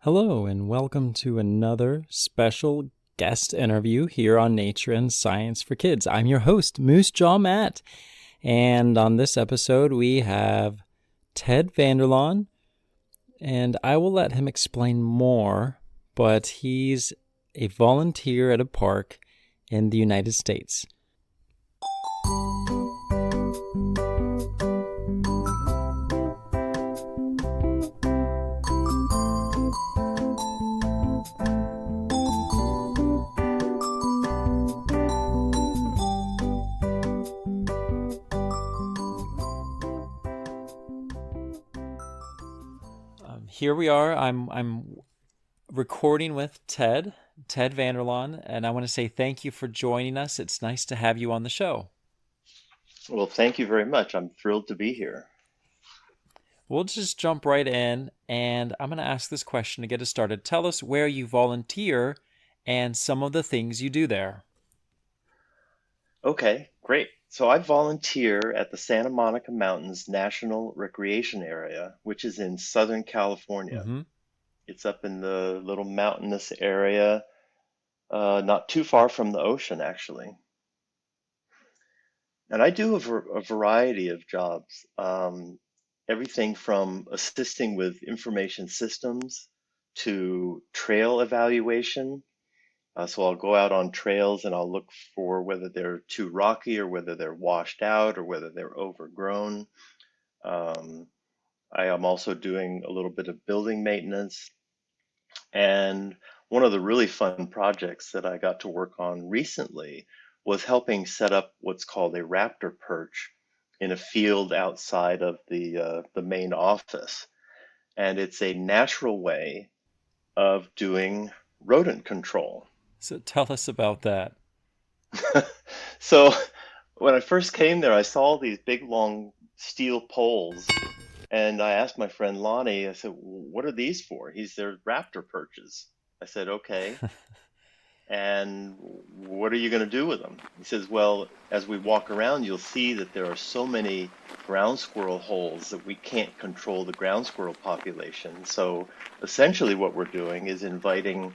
Hello, and welcome to another special guest interview here on Nature and Science for Kids. I'm your host, Moosejaw Matt, and on this episode we have Ted Vanderlaan, and I will let him explain more, but he's a volunteer at a park in the United States. Here we are. I'm recording with Ted Vanderlaan, and I want to say thank you for joining us. It's nice to have you on the show. Well, thank you very much. I'm thrilled to be here. We'll just jump right in, and I'm going to ask this question to get us started. Tell us where you volunteer and some of the things you do there. Okay, great. So I volunteer at the Santa Monica Mountains National Recreation Area, which is in Southern California. Mm-hmm. It's up in the little mountainous area, not too far from the ocean, actually. And I do a variety of jobs, everything from assisting with information systems to trail evaluation. So I'll go out on trails and I'll look for whether they're too rocky or whether they're washed out or whether they're overgrown. Um, I am also doing a little bit of building maintenance. And one of the really fun projects that I got to work on recently was helping set up what's called a raptor perch in a field outside of the main office. And it's a natural way of doing rodent control. So tell us about that. So when I first came there, I saw these big long steel poles, and I asked my friend Lonnie, I said, "What are these for?" He's "They're raptor perches." I said, "Okay, and what are you going to do with them?" He says, "Well, as we walk around, you'll see that there are so many ground squirrel holes that we can't control the ground squirrel population. So essentially what we're doing is inviting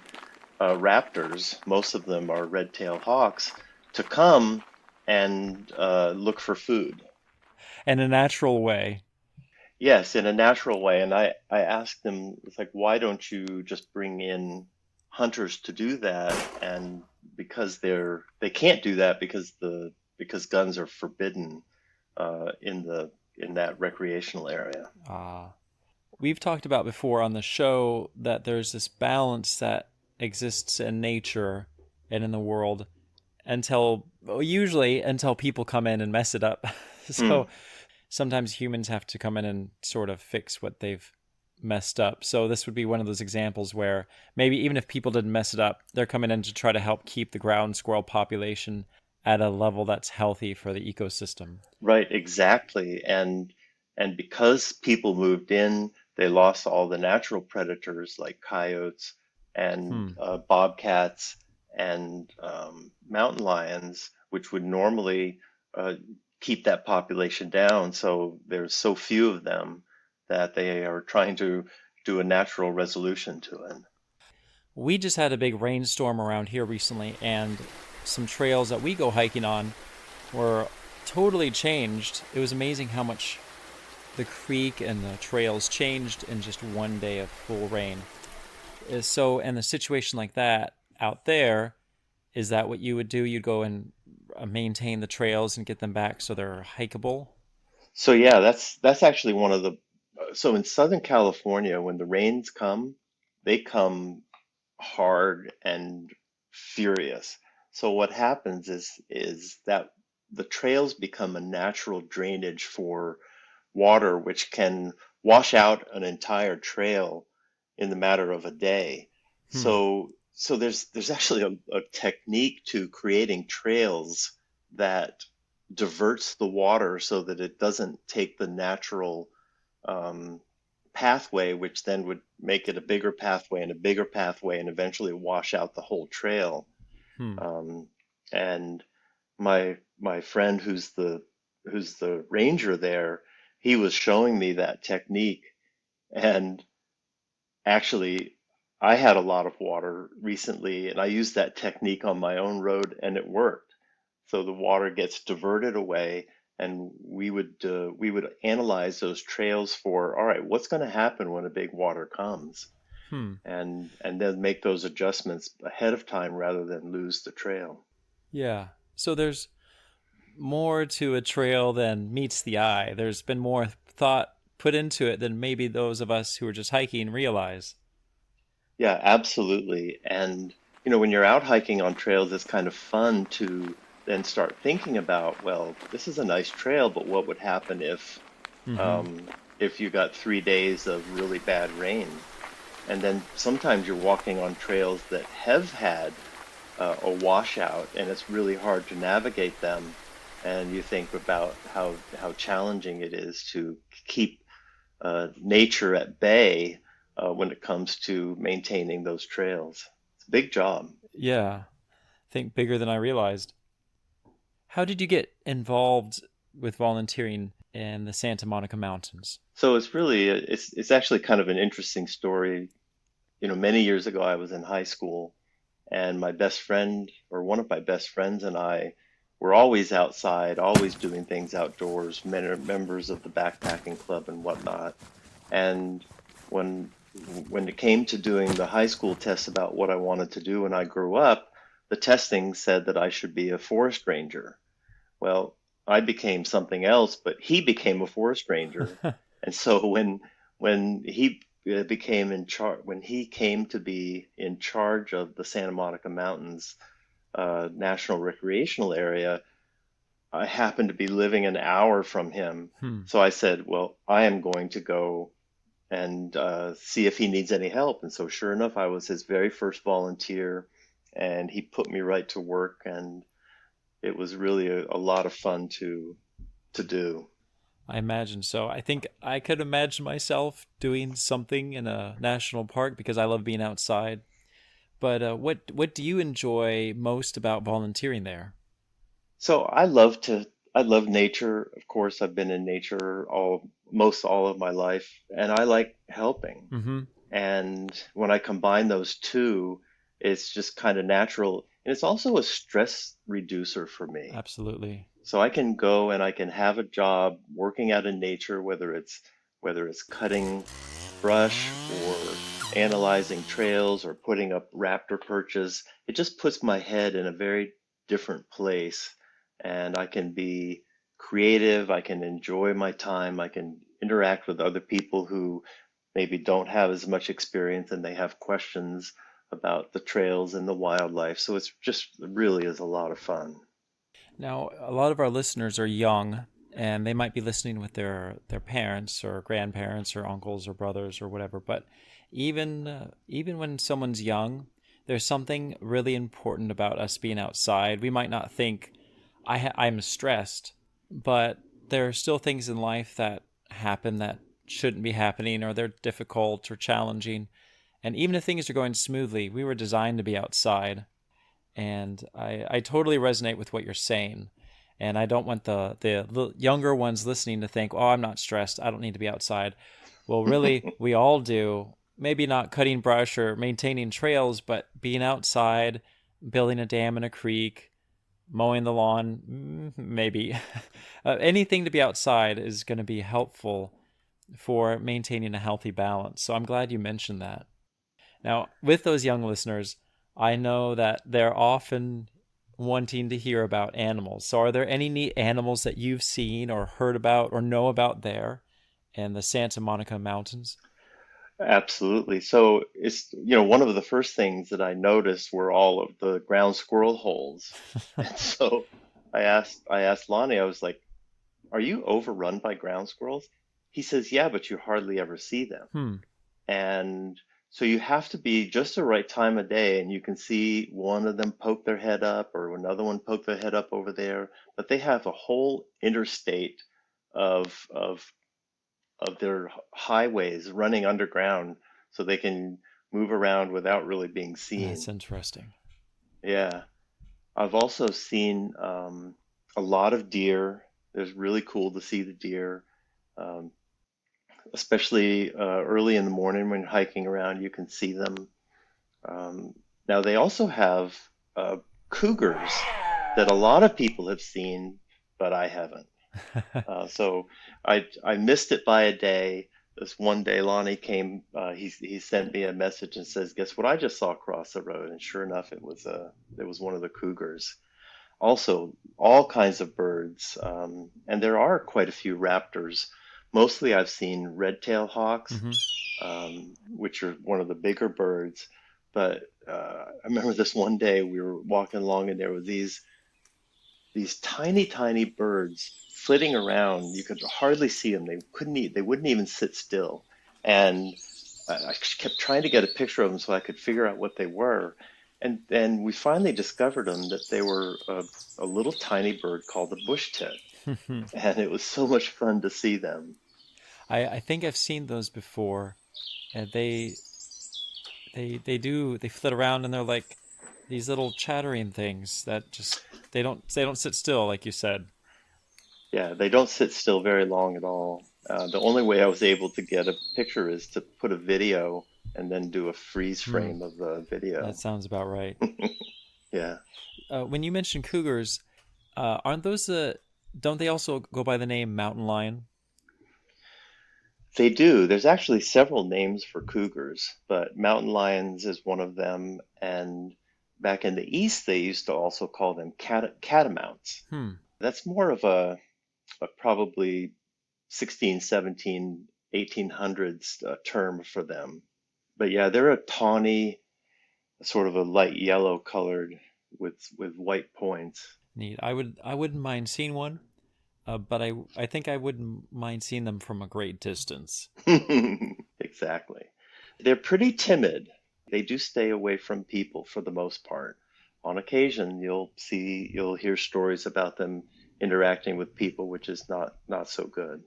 raptors, most of them are red-tailed hawks, to come and look for food." In a natural way. Yes, in a natural way. And I asked them, it's like, why don't you just bring in hunters to do that? And because they can't do that because guns are forbidden in that recreational area. We've talked about before on the show that there's this balance that exists in nature and in the world usually until people come in and mess it up. Hmm. So sometimes humans have to come in and sort of fix what they've messed up. So this would be one of those examples where maybe even if people didn't mess it up, they're coming in to try to help keep the ground squirrel population at a level that's healthy for the ecosystem. Right, exactly. And because people moved in, they lost all the natural predators like coyotes and Hmm. bobcats and mountain lions, which would normally uh, keep that population down. So there's so few of them that they are trying to do a natural resolution to it. We just had a big rainstorm around here recently, and some trails that we go hiking on were totally changed. It was amazing how much the creek and the trails changed in just one day of full rain. So, in a situation like that out there, is that what you would do? You'd go and maintain the trails and get them back so they're hikeable? So yeah, that's actually one of the so in Southern California, when the rains come, they come hard and furious. So what happens is that the trails become a natural drainage for water, which can wash out an entire trail in the matter of a day. Hmm. So there's actually a technique to creating trails that diverts the water so that it doesn't take the natural um, pathway, which then would make it a bigger pathway and a bigger pathway and eventually wash out the whole trail. Hmm. Um, and my friend who's the ranger there, he was showing me that technique, and actually I had a lot of water recently, and I used that technique on my own road, and it worked. So the water gets diverted away, and we would analyze those trails for, all right, what's going to happen when a big water comes, Hmm. and then make those adjustments ahead of time rather than lose the trail. Yeah. So there's more to a trail than meets the eye. There's been more thought put into it than maybe those of us who are just hiking realize. Yeah, absolutely. And when you're out hiking on trails, it's kind of fun to then start thinking about, well, this is a nice trail, but what would happen Mm-hmm. if you got 3 days of really bad rain? And then sometimes you're walking on trails that have had a washout, and it's really hard to navigate them. And you think about how challenging it is to keep nature at bay when it comes to maintaining those trails. It's a big job. Yeah. Think bigger than I realized. How did you get involved with volunteering in the Santa Monica Mountains? So it's actually kind of an interesting story. Many years ago, I was in high school, and my best friend, or one of my best friends, and I were always outside, always doing things outdoors, members of the backpacking club and whatnot. And when when it came to doing the high school test about what I wanted to do when I grew up, the testing said that I should be a forest ranger. Well, I became something else, but he became a forest ranger. And so when he became in charge, when he came to be in charge of the Santa Monica Mountains National Recreational Area, I happened to be living an hour from him. Hmm. So I said, well, I am going to go and see if he needs any help. And so, sure enough, I was his very first volunteer, and he put me right to work, and it was really a lot of fun to do. I imagine so. I think I could imagine myself doing something in a national park because I love being outside. But what do you enjoy most about volunteering there? So I love nature. Of course, I've been in nature most all of my life, and I like helping. Mm-hmm. And when I combine those two, it's just kind of natural. And it's also a stress reducer for me. Absolutely. So I can go and I can have a job working out in nature, whether it's cutting brush or analyzing trails or putting up raptor perches. It just puts my head in a very different place, and I can be creative. I can enjoy my time. I can interact with other people who maybe don't have as much experience and they have questions about the trails and the wildlife. So it's just really is a lot of fun. Now, a lot of our listeners are young, and they might be listening with their parents or grandparents or uncles or brothers or whatever. But even when someone's young, there's something really important about us being outside. We might not think I'm stressed, but there are still things in life that happen that shouldn't be happening, or they're difficult or challenging. And even if things are going smoothly, we were designed to be outside. And I totally resonate with what you're saying. And I don't want the younger ones listening to think, oh, I'm not stressed. I don't need to be outside. Well, really, we all do. Maybe not cutting brush or maintaining trails, but being outside, building a dam in a creek, mowing the lawn, maybe. Anything to be outside is going to be helpful for maintaining a healthy balance. So I'm glad you mentioned that. Now, with those young listeners, I know that they're often wanting to hear about animals. So, are there any neat animals that you've seen or heard about or know about there in the Santa Monica Mountains? Absolutely. So one of the first things that I noticed were all of the ground squirrel holes. And so I asked Lonnie, I was like, "Are you overrun by ground squirrels?" He says, "Yeah, but you hardly ever see them." Hmm. And so you have to be just the right time of day, and you can see one of them poke their head up or another one poke their head up over there, but they have a whole interstate of their highways running underground so they can move around without really being That's seen. interesting. Yeah. I've also seen a lot of deer. It's really cool to see the deer, um, especially early in the morning when you're hiking around, you can see them. Um, Now they also have cougars that a lot of people have seen, but I haven't. So I missed it by a day. This one day, Lonnie came. He sent me a message and says, "Guess what I just saw across the road?" And sure enough, it was one of the cougars. Also, all kinds of birds, and there are quite a few raptors. Mostly, I've seen red-tailed hawks, Hmm. which are one of the bigger birds. But I remember this one day we were walking along, and there were these tiny, tiny birds flitting around. You could hardly see them. They wouldn't even sit still. And I kept trying to get a picture of them so I could figure out what they were. And then we finally discovered them that they were a little tiny bird called the bush tit. And it was so much fun to see them. I think I've seen those before. And they flit around and they're like these little chattering things that just they don't sit still like you said. Yeah, they don't sit still very long at all. The only way I was able to get a picture is to put a video and then do a freeze Hmm, frame of the that video. sounds about right. Yeah. When you mentioned cougars, aren't those the don't they also go by the name mountain lion? They do. There's actually several names for cougars, but mountain lions is one of them. And back in the East, they used to also call them catamounts. Hmm. That's more of a probably 16, 17, 1800s term for them. But yeah, they're a tawny, sort of a light yellow colored with white points. Neat. I wouldn't mind seeing one, but I think I wouldn't mind seeing them from a great distance. Exactly. They're pretty timid. They do stay away from people for the most part. On occasion, you'll hear stories about them interacting with people, which is not so good.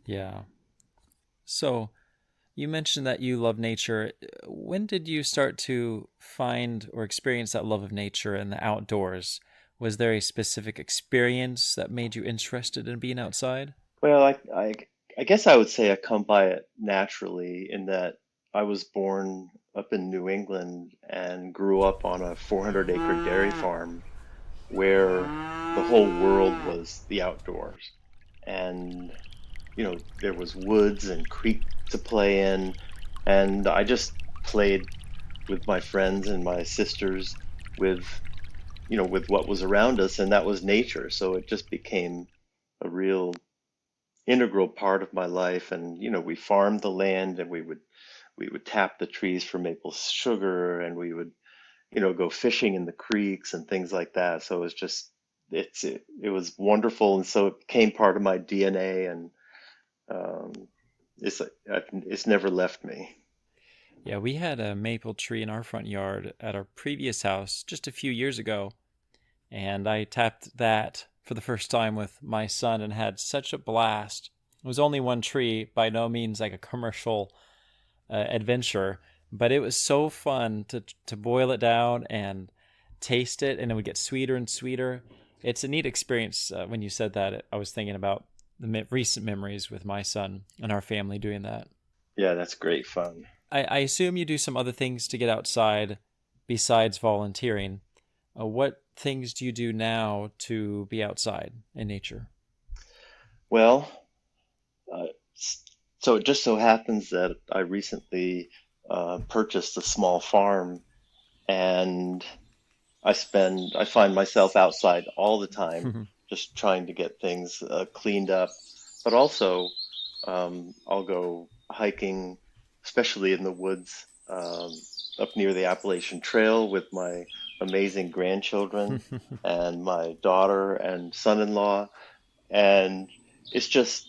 Yeah. So you mentioned that you love nature. When did you start to find or experience that love of nature and the outdoors? Was there a specific experience that made you interested in being outside? Well, I guess I would say I come by it naturally in that I was born up in New England and grew up on a 400-acre dairy farm where the whole world was the outdoors. And there was woods and creek to play in, and I just played with my friends and my sisters with, with what was around us, and that was nature. So it just became a real integral part of my life. And, we farmed the land, and we would tap the trees for maple sugar, and we would, go fishing in the creeks and things like that. So it was wonderful, and so it became part of my DNA, and um, it's never left me. Yeah, we had a maple tree in our front yard at our previous house just a few years ago, and I tapped that for the first time with my son and had such a blast. It was only one tree, by no means like a commercial adventure, but it was so fun to boil it down and taste it, and it would get sweeter and sweeter. It's a neat experience. When you said that, I was thinking about the recent memories with my son and our family doing that. Yeah, that's great fun. I assume you do some other things to get outside besides volunteering. What things do you do now to be outside in nature? Well, uh, so it just so happens that I recently purchased a small farm, and I find myself outside all the time, just trying to get things cleaned up. But also, I'll go hiking, especially in the woods, up near the Appalachian Trail with my amazing grandchildren and my daughter and son-in-law. And it's just,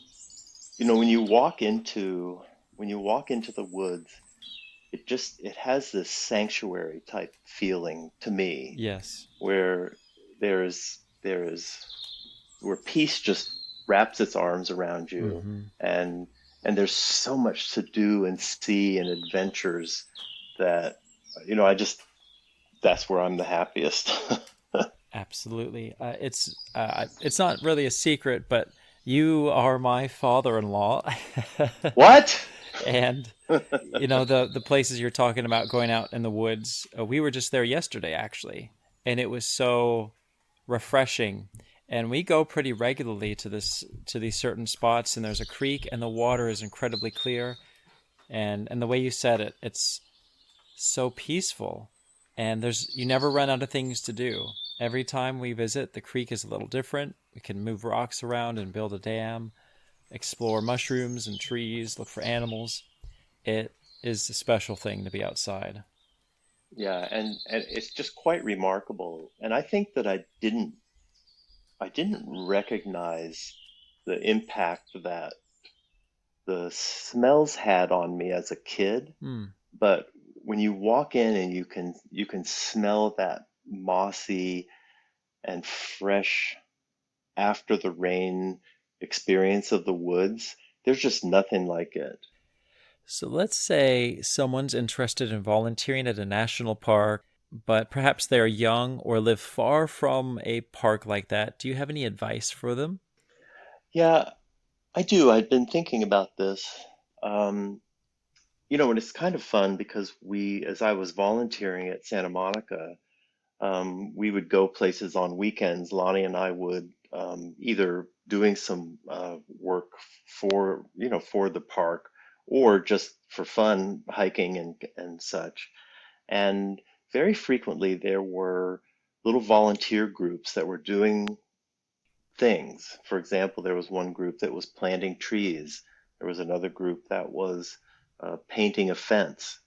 when you walk into the woods, it has this sanctuary type feeling to me, Yes. where there is where peace just wraps its arms around you, Hmm. and there's so much to do and see and adventures that I just that's where I'm the happiest. Absolutely. It's not really a secret, but you are my father-in-law. What? And the places you're talking about going out in the woods, we were just there yesterday actually, and it was so refreshing. And we go pretty regularly to these certain spots, and there's a creek, and the water is incredibly clear. And the way you said it, it's so peaceful, and you never run out of things to do. Every time we visit, the creek is a little different. We can move rocks around and build a dam, explore mushrooms and trees, look for animals. It is a special thing to be outside. Yeah, and it's just quite remarkable. And I think that I didn't recognize the impact that the smells had on me as a kid. Hmm. But when you walk in and you can smell that mossy and fresh after the rain experience of the woods, there's just nothing like it. So let's say someone's interested in volunteering at a national park, but perhaps they're young or live far from a park like that. Do you have any advice for them? Yeah, I do. I've been thinking about this. Um, and it's kind of fun because as I was volunteering at Santa Monica, we would go places on weekends. Lonnie and I would either doing some work for the park or just for fun, hiking and such. And very frequently there were little volunteer groups that were doing things. For example, there was one group that was planting trees. There was another group that was painting a fence.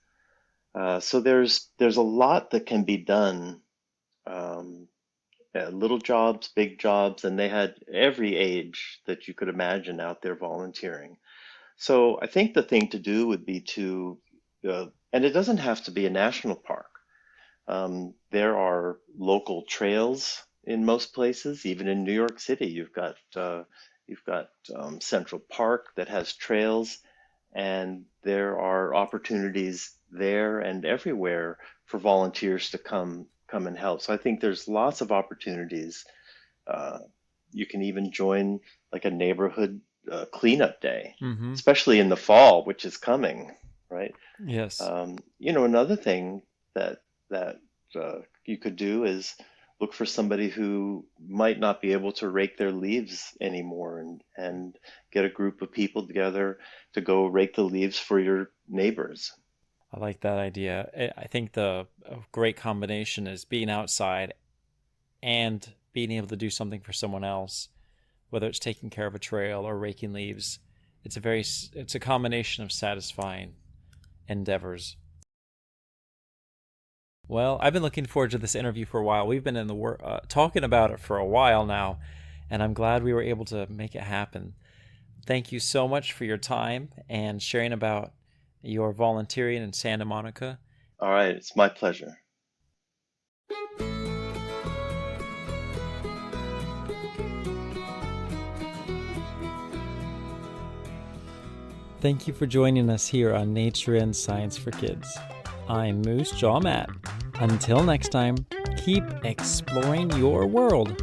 So there's a lot that can be done, um, little jobs, big jobs, and they had every age that you could imagine out there volunteering. So I think the thing to do would be and it doesn't have to be a national park. There are local trails in most places, even in New York City. You've got Central Park that has trails, and there are opportunities there and everywhere for volunteers to come and help. So I think there's lots of opportunities. Uh, you can even join like a neighborhood cleanup day, Mm-hmm. especially in the fall, which is coming, right? Yes. Another thing that you could do is look for somebody who might not be able to rake their leaves anymore, and get a group of people together to go rake the leaves for your neighbors. I like that idea. I think the a great combination is being outside and being able to do something for someone else, whether it's taking care of a trail or raking leaves. It's a combination of satisfying endeavors. Well, I've been looking forward to this interview for a while. We've been in the talking about it for a while now, and I'm glad we were able to make it happen. Thank you so much for your time and sharing about your volunteering in Santa Monica. All right, it's my pleasure. Thank you for joining us here on Nature and Science for Kids. I'm Moosejaw Matt. Until next time, keep exploring your world.